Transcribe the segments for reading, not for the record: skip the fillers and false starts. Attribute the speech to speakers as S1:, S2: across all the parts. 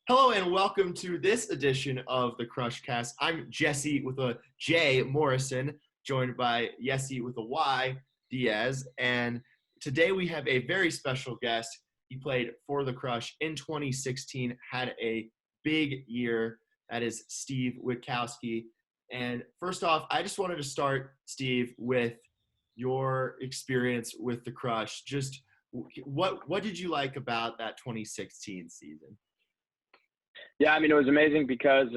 S1: Hello and welcome to this edition of the CrushCast. I'm Jesse with a J, Morrison, joined by Yessie with a Y, Diaz. And today we have a very special guest. He played for the Crush in 2016, had a big year. That is Steve Witkowski. And first off, I just wanted to start, Steve, with your experience with the Crush. Just what did you like about that 2016 season?
S2: Yeah, it was amazing because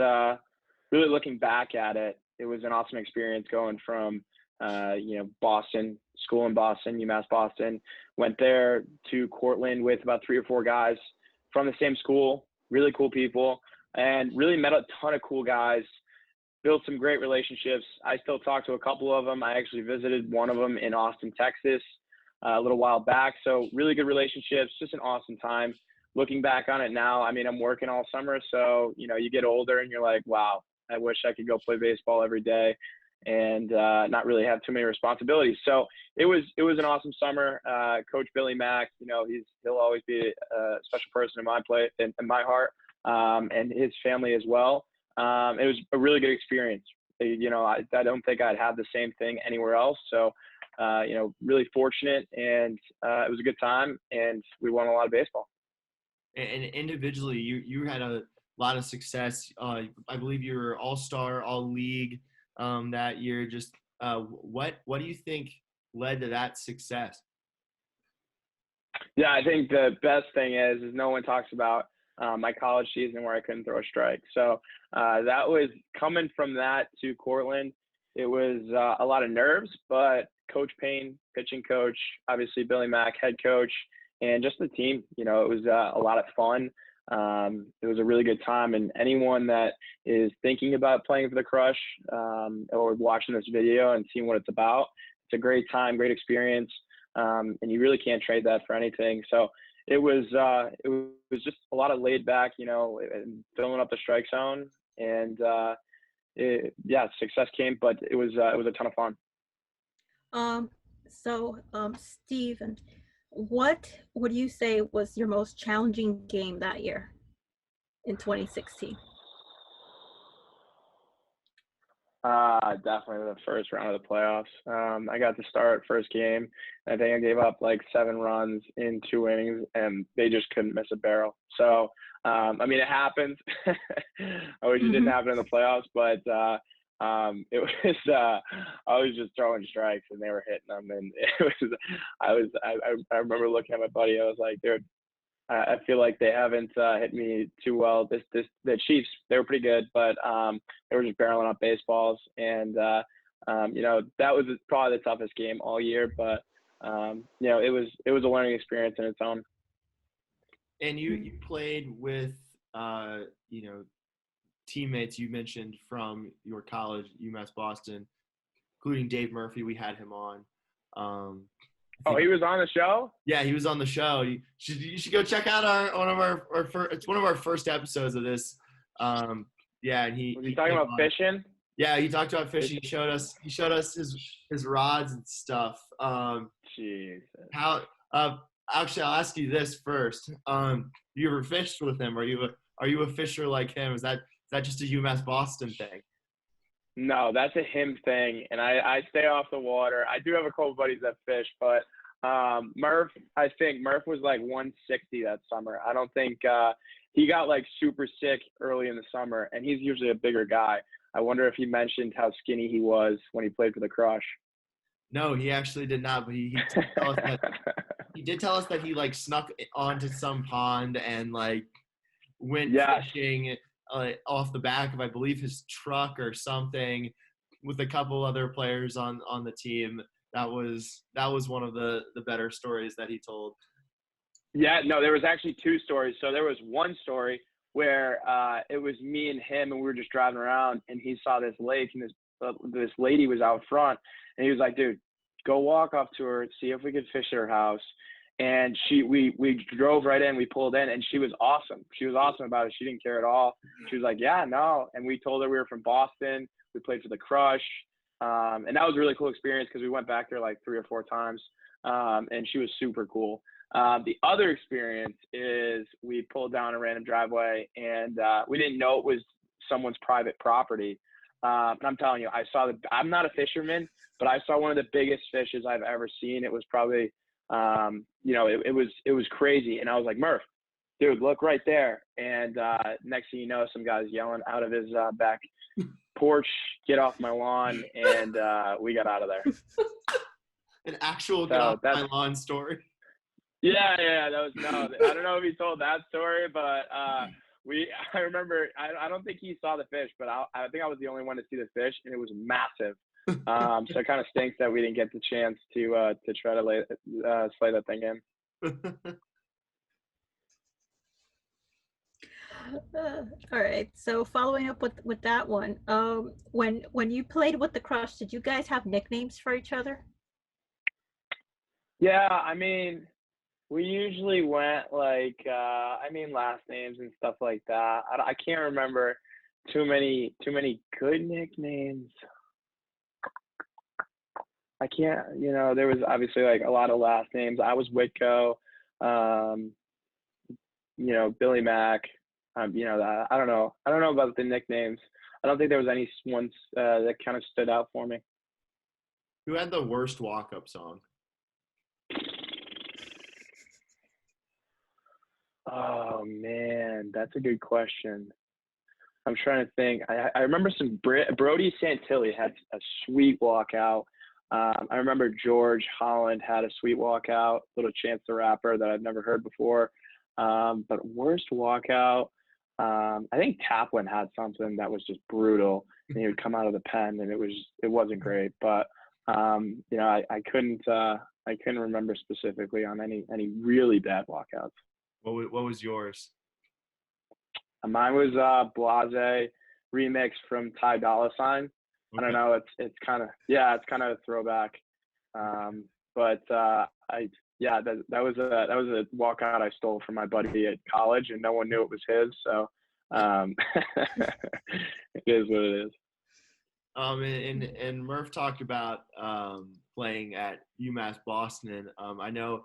S2: really looking back at it, it was an awesome experience going from, Boston, school in Boston, UMass Boston, went there to Cortland with about 3 or 4 guys from the same school, really cool people, and really met a ton of cool guys, built some great relationships. I still talk to a couple of them. I actually visited one of them in Austin, Texas, a little while back. So really good relationships, just an awesome time. Looking back on it now, I'm working all summer. So, you get older and you're like, wow, I wish I could go play baseball every day and not really have too many responsibilities. So it was an awesome summer. Coach Billy Mack, he'll always be a special person in my heart, and his family as well. It was a really good experience. I don't think I'd have the same thing anywhere else. So, really fortunate, and it was a good time, and we won a lot of baseball.
S1: And individually, you had a lot of success. I believe you were all-star, all-league that year. Just what do you think led to that success?
S2: Yeah, I think the best thing is no one talks about my college season where I couldn't throw a strike. So that was coming from that to Cortland. It was a lot of nerves, but Coach Payne, pitching coach, obviously Billy Mack, head coach, and just the team, it was a lot of fun. It was a really good time. And anyone that is thinking about playing for the Crush or watching this video and seeing what it's about, it's a great time, great experience. And you really can't trade that for anything. So it was just a lot of laid back, filling up the strike zone. And success came, but it was a ton of fun.
S3: Steve, what would you say was your most challenging game that year in 2016?
S2: Definitely the first round of the playoffs. I got to start first game. I think I gave up like 7 runs in 2 innings, and they just couldn't miss a barrel. So, it happens. I wish it didn't happen in the playoffs, but it was I was just throwing strikes and they were hitting them, and I remember looking at my buddy. I was like, dude, I feel like they haven't hit me too well. The Chiefs, they were pretty good, but they were just barreling up baseballs, and that was probably the toughest game all year. But it was a learning experience in its own.
S1: And you played with teammates you mentioned from your college, UMass Boston, including Dave Murphy. We had him on.
S2: He was on the show?
S1: Yeah, he was on the show. You should go check out it's one of our first episodes of this. And he
S2: was he talking about fishing?
S1: Yeah, he talked about fishing. He showed us his rods and stuff.
S2: Jeez.
S1: Actually, I'll ask you this first. You ever fished with him? Are you a fisher like him? Is that just a UMass Boston thing?
S2: No, that's a him thing, and I stay off the water. I do have a couple buddies that fish, but Murph was like 160 that summer. I don't think he got like super sick early in the summer, and he's usually a bigger guy. I wonder if he mentioned how skinny he was when he played for the Crush.
S1: No, he actually did not, but he did tell us that he like snuck onto some pond and like went fishing off the back of, I believe, his truck or something with a couple other players on the team. That was one of the better stories that he told.
S2: Yeah, no, there was actually 2 stories. So there was one story where it was me and him, and we were just driving around, and he saw this lake, and this lady was out front, and he was like, dude, go walk up to her, see if we could fish at her house. And we drove right in, we pulled in, and she was awesome. She was awesome about it. She didn't care at all. She was like, yeah, no. And we told her we were from Boston. We played for the Crush. And that was a really cool experience because we went back there like 3 or 4 times. And she was super cool. The other experience is we pulled down a random driveway, and we didn't know it was someone's private property. And I'm telling you, I'm not a fisherman, but I saw one of the biggest fishes I've ever seen. It was probably, it was crazy. And I was like, Murph, dude, look right there. And next thing you know, some guy's yelling out of his back porch, get off my lawn. And we got out of there.
S1: An actual get off my lawn story.
S2: Yeah. I don't know if he told that story, but I remember, I don't think he saw the fish, but I think I was the only one to see the fish, and it was massive. So it kind of stinks that we didn't get the chance to try to slay that thing in.
S3: All right. So following up with that one, when you played with the Crush, did you guys have nicknames for each other?
S2: Yeah, I mean, we usually went like last names and stuff like that. I can't remember too many good nicknames. I can't, there was obviously like a lot of last names. I was Witko, Billy Mack. I don't know about the nicknames. I don't think there was any ones that kind of stood out for me.
S1: Who had the worst walk-up song?
S2: Oh man, that's a good question. I'm trying to think. I remember Brody Santilli had a sweet walkout. I remember George Holland had a sweet walkout, Little Chance the Rapper that I've never heard before. But worst walkout, I think Taplin had something that was just brutal. And he would come out of the pen, and it wasn't great. But I couldn't remember specifically on any really bad walkouts.
S1: What was yours?
S2: Mine was Blase remix from Ty Dolla $ign. Okay. I don't know. It's kind of a throwback. But that was a walkout I stole from my buddy at college, and no one knew it was his. So it is what it is.
S1: And Murph talked about playing at UMass Boston. I know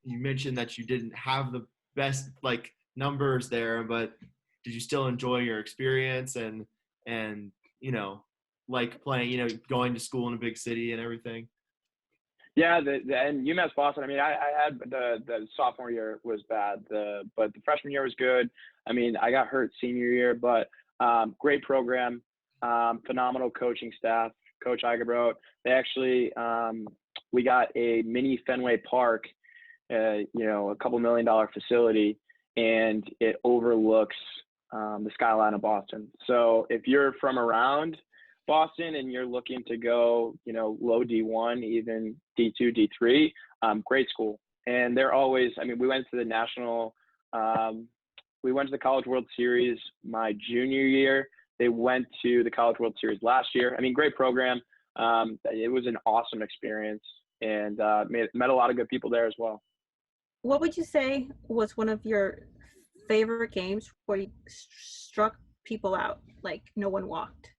S1: you mentioned that you didn't have the best like numbers there, but did you still enjoy your experience and like playing, going to school in a big city and everything?
S2: Yeah, and UMass Boston, I mean, I had the sophomore year was bad, but the freshman year was good. I mean, I got hurt senior year, but great program, phenomenal coaching staff, Coach Eigebrodt. They actually, we got a mini Fenway Park, a couple $1 million facility, and it overlooks the skyline of Boston. So if you're from around Boston and you're looking to go, low D1, even D2, D3, great school. And they're always, we went to the College World Series my junior year. They went to the College World Series last year. Great program. It was an awesome experience, and met a lot of good people there as well.
S3: What would you say was one of your favorite games where you struck people out, like no one walked?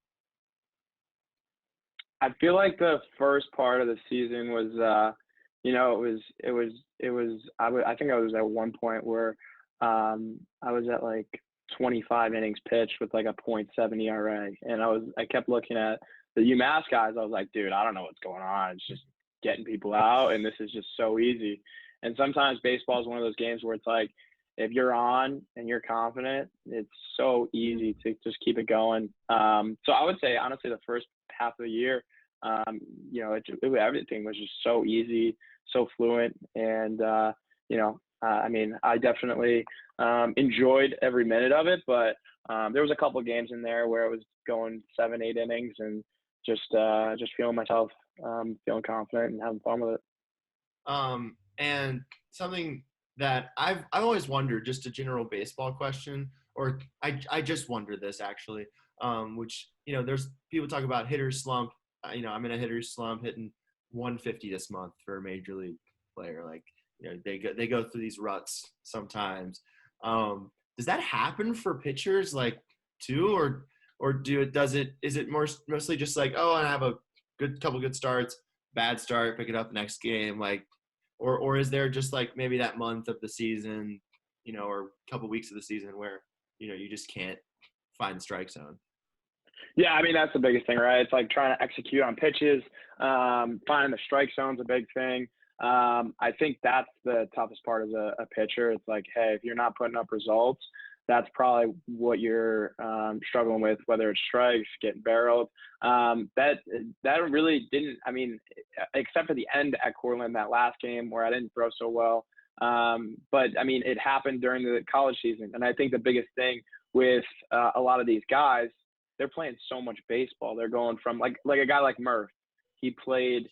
S2: I feel like the first part of the season was, I think I was at one point where I was at like 25 innings pitched with like a .7 ERA. And I kept looking at the UMass guys. I was like, dude, I don't know what's going on. It's just getting people out, and this is just so easy. And sometimes baseball is one of those games where it's like, if you're on and you're confident, it's so easy to just keep it going. So I would say, honestly, the first half of the year, everything was just so easy, so fluent. And, I definitely enjoyed every minute of it, but there was a couple of games in there where it was going 7-8 innings and just feeling myself, feeling confident and having fun with it.
S1: And something that I've always wondered, just a general baseball question, or I just wonder this actually, which, there's people talk about hitter slump. I'm in a hitter slump, hitting 150 this month for a major league player. Like, they go through these ruts sometimes. Does that happen for pitchers like too, or is it mostly just like, oh, I have a couple good starts, bad start, pick it up next game? Like, or is there just like maybe that month of the season, or a couple weeks of the season where you just can't find the strike zone?
S2: Yeah, I mean, that's the biggest thing, right? It's like trying to execute on pitches. Finding the strike zone's a big thing. I think that's the toughest part as a pitcher. It's like, hey, if you're not putting up results, that's probably what you're struggling with, whether it's strikes, getting barreled. That really didn't, I mean, except for the end at Cortland, that last game where I didn't throw so well. But, I mean, it happened during the college season. And I think the biggest thing with a lot of these guys, they're playing so much baseball. They're going from like a guy like Murph. He played,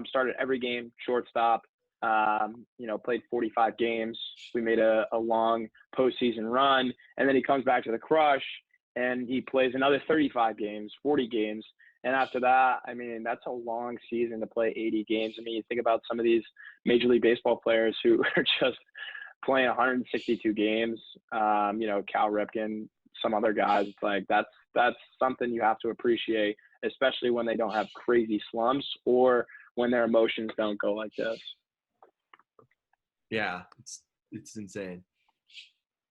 S2: started every game, shortstop, played 45 games. We made a long postseason run. And then he comes back to the Crush and he plays another 35 games, 40 games. And after that, I mean, that's a long season to play 80 games. I mean, you think about some of these Major League Baseball players who are just playing 162 games, Cal Ripken, some other guys. It's like that's something you have to appreciate, especially when they don't have crazy slumps or when their emotions don't go like this.
S1: Yeah, it's insane.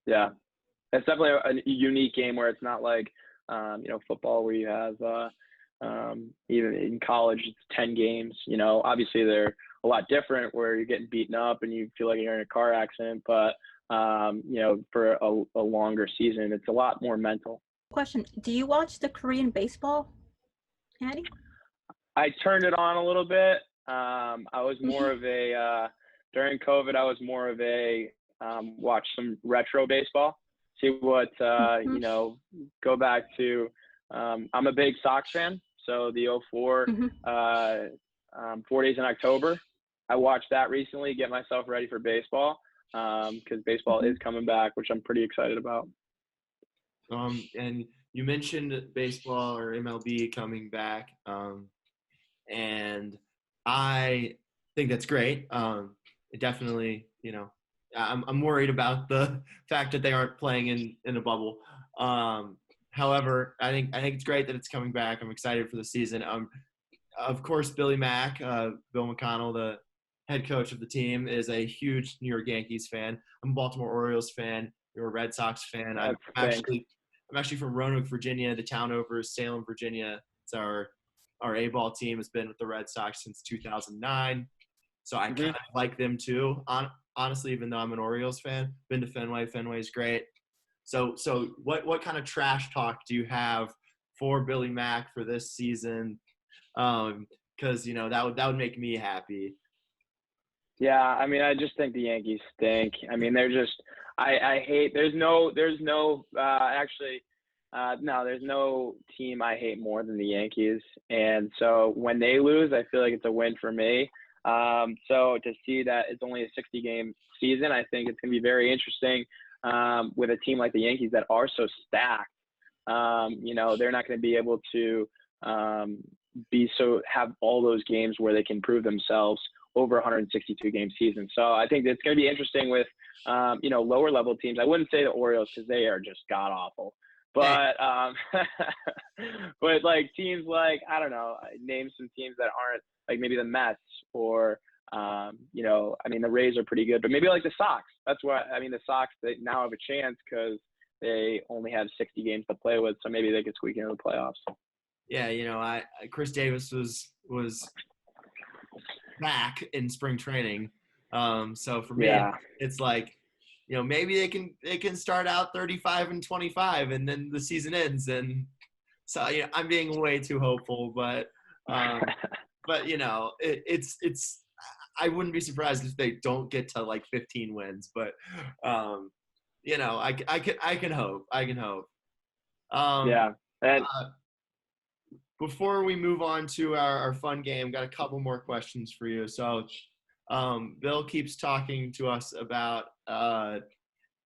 S2: Yeah, it's definitely a unique game where it's not like football where you have even in college it's 10 games. Obviously they're a lot different where you're getting beaten up and you feel like you're in a car accident, but for a longer season, it's a lot more mental.
S3: Question: do you watch the Korean baseball, Hattie?
S2: I turned it on a little bit. I was more of a during COVID. I was more of a watch some retro baseball, see what go back to. I'm a big Sox fan, so the 04 4 days in October. I watched that recently, get myself ready for baseball because baseball is coming back, which I'm pretty excited about.
S1: And you mentioned baseball or MLB coming back, and I think that's great. It definitely, I'm worried about the fact that they aren't playing in a bubble. However, I think it's great that it's coming back. I'm excited for the season. Of course, Billy Mack, Bill McConnell, the head coach of the team, is a huge New York Yankees fan. I'm a Baltimore Orioles fan. You're a Red Sox fan. I'm actually from Roanoke, Virginia. The town over is Salem, Virginia. It's our A-ball team has been with the Red Sox since 2009. So I kind of like them too. Honestly, even though I'm an Orioles fan, been to Fenway. Fenway's great. So what kind of trash talk do you have for Billy Mack for this season? Because that would make me happy.
S2: Yeah, I mean, I just think the Yankees stink. I mean, they're just I hate. There's no team I hate more than the Yankees. And so when they lose, I feel like it's a win for me. So to see that it's only a 60-game season, I think it's going to be very interesting with a team like the Yankees that are so stacked. They're not going to be able to have all those games where they can prove themselves over 162-game season. So I think it's going to be interesting with, lower level teams. I wouldn't say the Orioles because they are just god awful. But but like teams like, I don't know, name some teams that aren't like maybe the Mets or the Rays are pretty good, but maybe like the Sox. That's why the Sox, they now have a chance because they only have 60 games to play with, so maybe they could squeak into the playoffs.
S1: Yeah, Chris Davis was back in spring training, so for me, it's like, maybe they can start out 35-25 and then the season ends, and so I'm being way too hopeful, but it's I wouldn't be surprised if they don't get to like 15 wins, but I can hope.
S2: And
S1: before we move on to our fun game, got a couple more questions for you. So Bill keeps talking to us about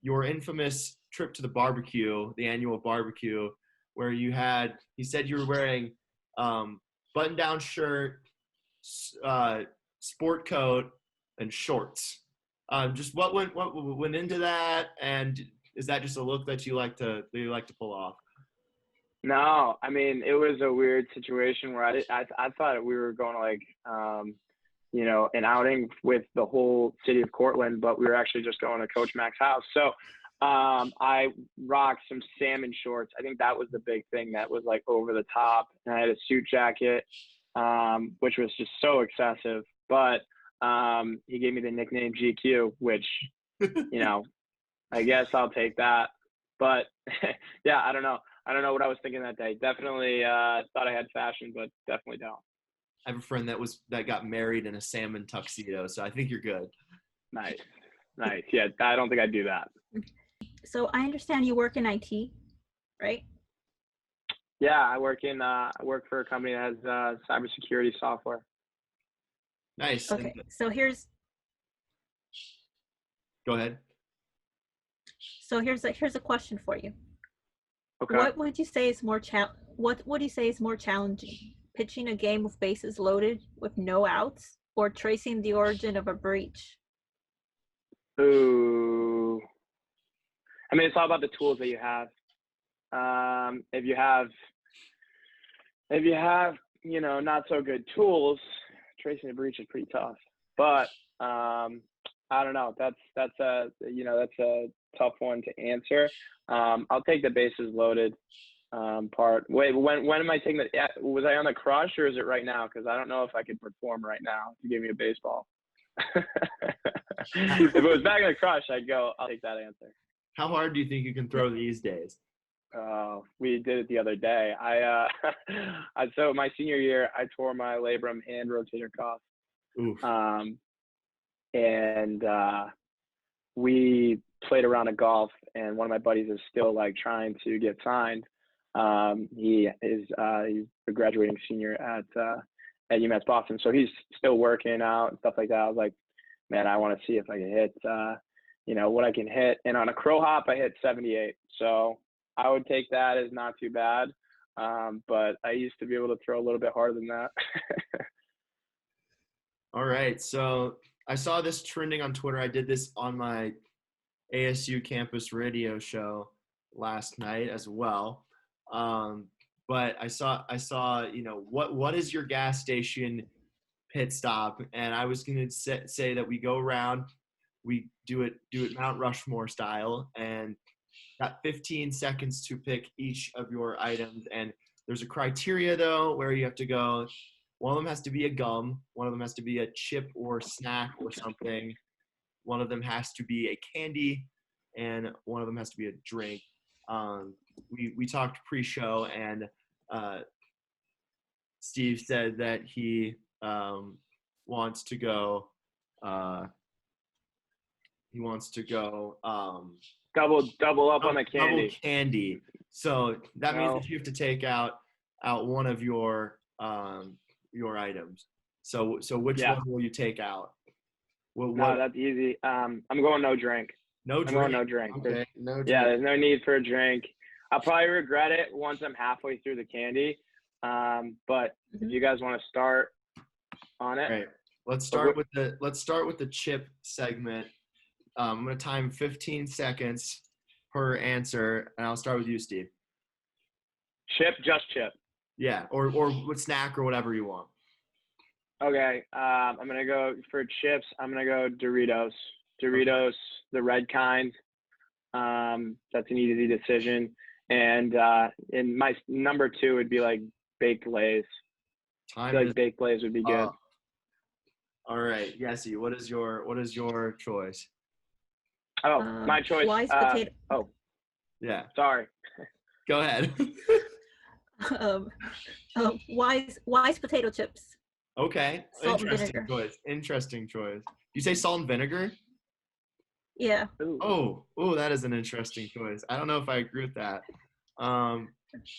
S1: your infamous trip to the barbecue, the annual barbecue, where he said you were wearing button-down shirt, sport coat, and shorts. Just what went into that, and is that just a look that you like to pull off?
S2: No, I mean, it was a weird situation where I thought we were going to an outing with the whole city of Cortland, but we were actually just going to Coach Mac's house. So I rocked some salmon shorts. I think that was the big thing that was like over the top. And I had a suit jacket, which was just so excessive. But he gave me the nickname GQ, which, I guess I'll take that. But yeah, I don't know. I don't know what I was thinking that day. Definitely thought I had fashion, but definitely don't.
S1: I have a friend that got married in a salmon tuxedo, so I think you're good.
S2: Nice. Yeah, I don't think I'd do that.
S3: So I understand you work in IT, right?
S2: Yeah, I work for a company that has cybersecurity software.
S1: Nice.
S3: Okay, so
S1: Go ahead.
S3: So here's a question for you.
S2: Okay.
S3: What would you say is more challenging? Pitching a game with bases loaded with no outs, or tracing the origin of a breach?
S2: Ooh. I mean, it's all about the tools that you have. If you have, not so good tools, tracing a breach is pretty tough. But I don't know. That's a tough one to answer. I'll take the bases loaded part. Wait, when am I taking was I on the Crush, or is it right now? Because I don't know if I could perform right now if you give me a baseball. If it was back in the Crush, I'll take that answer.
S1: How hard do you think you can throw these days?
S2: We did it the other day. So my senior year, I tore my labrum and rotator cuff.
S1: Oof.
S2: And we played a round of golf, and one of my buddies is still like trying to get signed. He's a graduating senior at UMass Boston, so he's still working out and stuff like that. I was like, man, I want to see if I can hit, what I can hit. And on a crow hop, I hit 78. So I would take that as not too bad. But I used to be able to throw a little bit harder than that.
S1: All right. So I saw this trending on Twitter. I did this on my ASU campus radio show last night as well. But I saw, what is your gas station pit stop? And I was going to say that we go around, we do it Mount Rushmore style, and got 15 seconds to pick each of your items. And there's a criteria though, where you have to go, one of them has to be a gum, one of them has to be a chip or snack or something, one of them has to be a candy, and one of them has to be a drink. We talked pre-show, and Steve said that he wants to go.
S2: Double up on the candy.
S1: Double candy. So that means that you have to take out one of your items. So which one will you take out?
S2: No, that's easy. I'm going no drink.
S1: No drink.
S2: I'm going no drink.
S1: Okay, no drink.
S2: Yeah, there's no need for a drink. I'll probably regret it once I'm halfway through the candy. But if you guys want to start on it.
S1: All right. Let's start with the chip segment. I'm going to time 15 seconds per answer, and I'll start with you, Steve.
S2: Chip, just chip.
S1: Yeah, or with snack or whatever you want.
S2: Okay, I'm going to go for chips. I'm going to go Doritos. Doritos, the red kind. That's an easy decision. And in my number 2 would be like baked Lay's. I feel like baked Lay's would be good.
S1: All right, Yessie, what is your choice?
S2: Oh, my choice.
S3: Wise potato.
S2: Oh,
S1: yeah.
S2: Sorry.
S1: Go ahead.
S3: Wise potato chips.
S1: Okay.
S3: Salt and vinegar.
S1: Interesting choice. You say salt and vinegar?
S3: Yeah.
S1: Oh, that is an interesting choice. I don't know if I agree with that.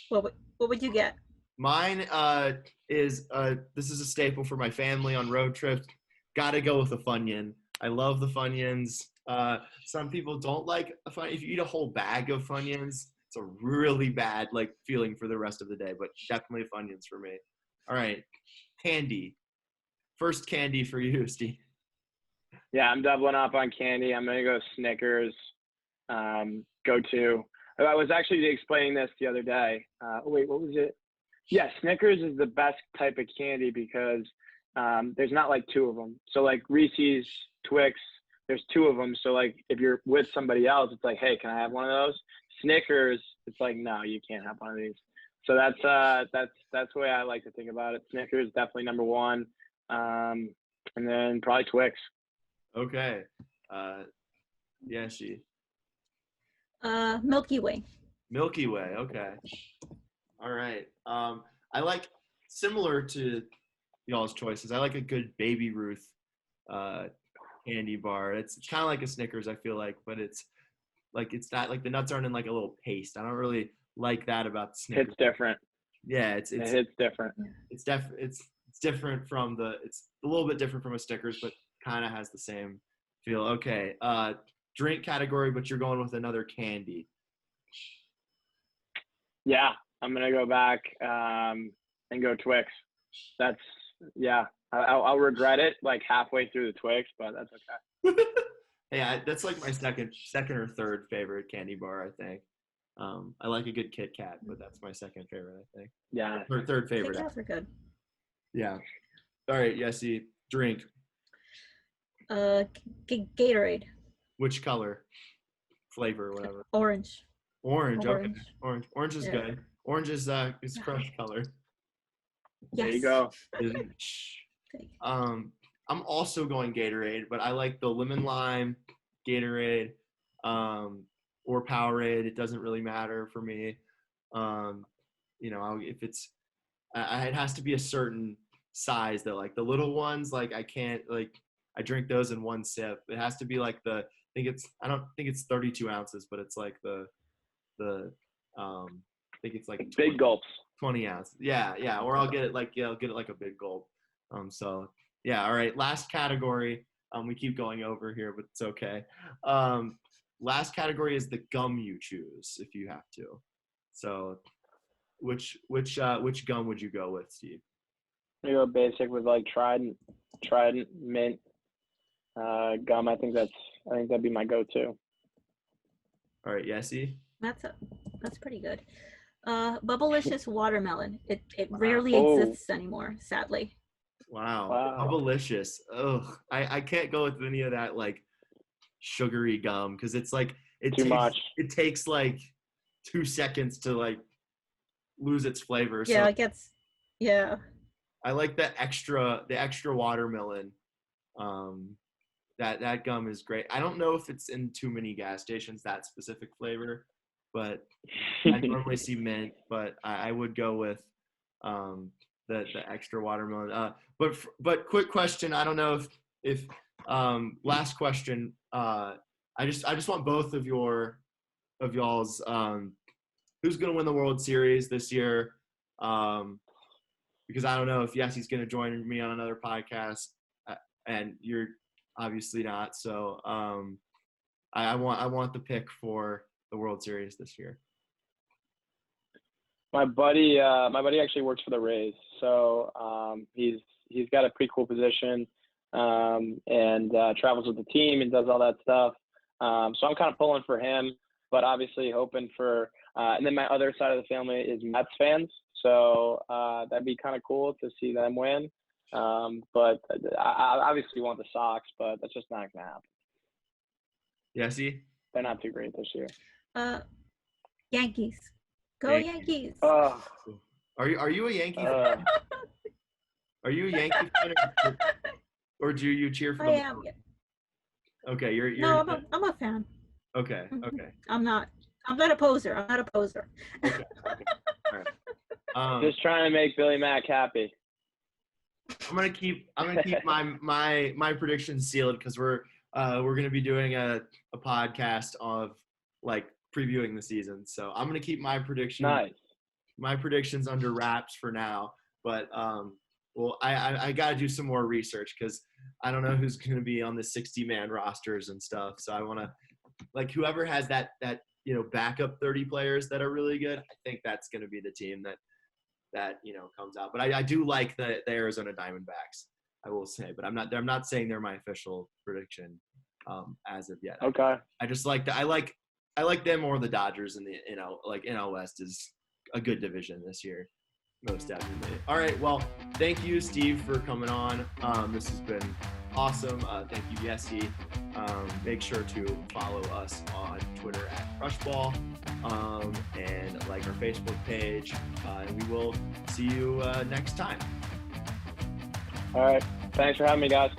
S3: What would you get?
S1: Mine is this is a staple for my family on road trips. Gotta go with a Funyun. I love the Funyuns. Some people don't like a Funyun. If you eat a whole bag of Funyuns, it's a really bad feeling for the rest of the day. But definitely Funyuns for me. All right, candy. First candy for you, Steve.
S2: Yeah, I'm doubling up on candy. I'm gonna go Snickers. Go to. I was actually explaining this the other day. Wait, what was it? Yeah, Snickers is the best type of candy because there's not like two of them. So like Reese's, Twix, there's two of them. So like if you're with somebody else, it's like, hey, can I have one of those? Snickers, it's like, no, you can't have one of these. So that's the way I like to think about it. Snickers definitely number one, and then probably Twix.
S1: Okay. Yessie.
S3: Milky Way.
S1: Milky Way. Okay. All right. I like, similar to y'all's choices, I like a good Baby Ruth candy bar. It's kind of like a Snickers, I feel like, but it's not like the nuts aren't in like a little paste. I don't really like that about Snickers.
S2: It's different.
S1: Yeah, it's
S2: different.
S1: It's different from it's a little bit different from a Snickers, but kind of has the same feel. Okay. Drink category, but you're going with another candy.
S2: Yeah, I'm gonna go back and go Twix. I'll regret it like halfway through the Twix, but that's okay.
S1: Yeah, that's like my second or third favorite candy bar, I think. I like a good Kit Kat, but that's my second favorite, I think.
S2: Yeah.
S1: Or third favorite.
S3: Kit Kats are good.
S1: Yeah. All right, Yessie, drink.
S3: Gatorade.
S1: Which color? Flavor, whatever.
S3: Orange.
S1: Orange. Okay. Orange is
S3: Yeah.
S1: good. Orange is crush color.
S3: Yes.
S2: There you go.
S1: I'm also going Gatorade, but I like the lemon lime Gatorade, or Powerade. It doesn't really matter for me. If it's, it has to be a certain size though. Like the little ones, like I can't, like I drink those in one sip. It has to be like I don't think it's 32 ounces, but it's like I think it's like 20,
S2: Big gulps.
S1: 20 ounces. Yeah. Or I'll get it like a big gulp. So yeah. All right. Last category. We keep going over here, but it's okay. Last category is the gum you choose if you have to. So which gum would you go with, Steve?
S2: I go basic with like Trident mint gum. I think that'd be my go-to.
S1: All right, Yessie.
S3: That's pretty good. Bubblicious watermelon. It rarely
S2: Oh.
S3: exists anymore, sadly.
S1: Wow. Bubblicious. Ugh. I can't go with any of that like sugary gum because it's like
S2: Too much.
S1: It takes like 2 seconds to like lose its flavor.
S3: Yeah,
S1: So
S3: it gets. Yeah.
S1: I like the extra watermelon. That gum is great. I don't know if it's in too many gas stations, that specific flavor, but I normally see mint, but I would go with the extra watermelon. But quick question. I don't know if last question. I just want both of y'all's who's gonna win the World Series this year. Because I don't know if Yessie's gonna join me on another podcast, and you're obviously not. So I want the pick for the World Series this year.
S2: My buddy actually works for the Rays, so he's got a pretty cool position, and travels with the team and does all that stuff. So I'm kind of pulling for him, but obviously hoping for. And then my other side of the family is Mets fans, so that'd be kind of cool to see them win. But I obviously want the Sox, but that's just not gonna happen.
S1: Yessie?
S2: They're not too great this year.
S3: Yankees. Go Yankees.
S1: Are you a Yankee fan? Are you a Yankee fan, or do you cheer for them?
S3: I am.
S1: Okay, you're.
S3: No, I'm a fan.
S1: Okay.
S3: I'm not a poser.
S1: Okay. All right.
S2: Just trying to make Billy Mack happy.
S1: I'm gonna keep my predictions sealed because we're gonna be doing a podcast of like previewing the season. So I'm gonna keep my predictions under wraps for now. But I gotta do some more research because I don't know who's gonna be on the 60-man rosters and stuff. So I wanna like whoever has that backup 30 players that are really good. I think that's gonna be the team that comes out. But I do like the Arizona Diamondbacks, I will say. But I'm not saying they're my official prediction as of yet.
S2: Okay.
S1: I just like I like them or the Dodgers in the NL West is a good division this year. Most definitely. All right. Well, thank you, Steve, for coming on. This has been awesome. Thank you, Yessie. Make sure to follow us on Twitter at CrushBall and like our Facebook page. And we will see you next time.
S2: All right. Thanks for having me, guys.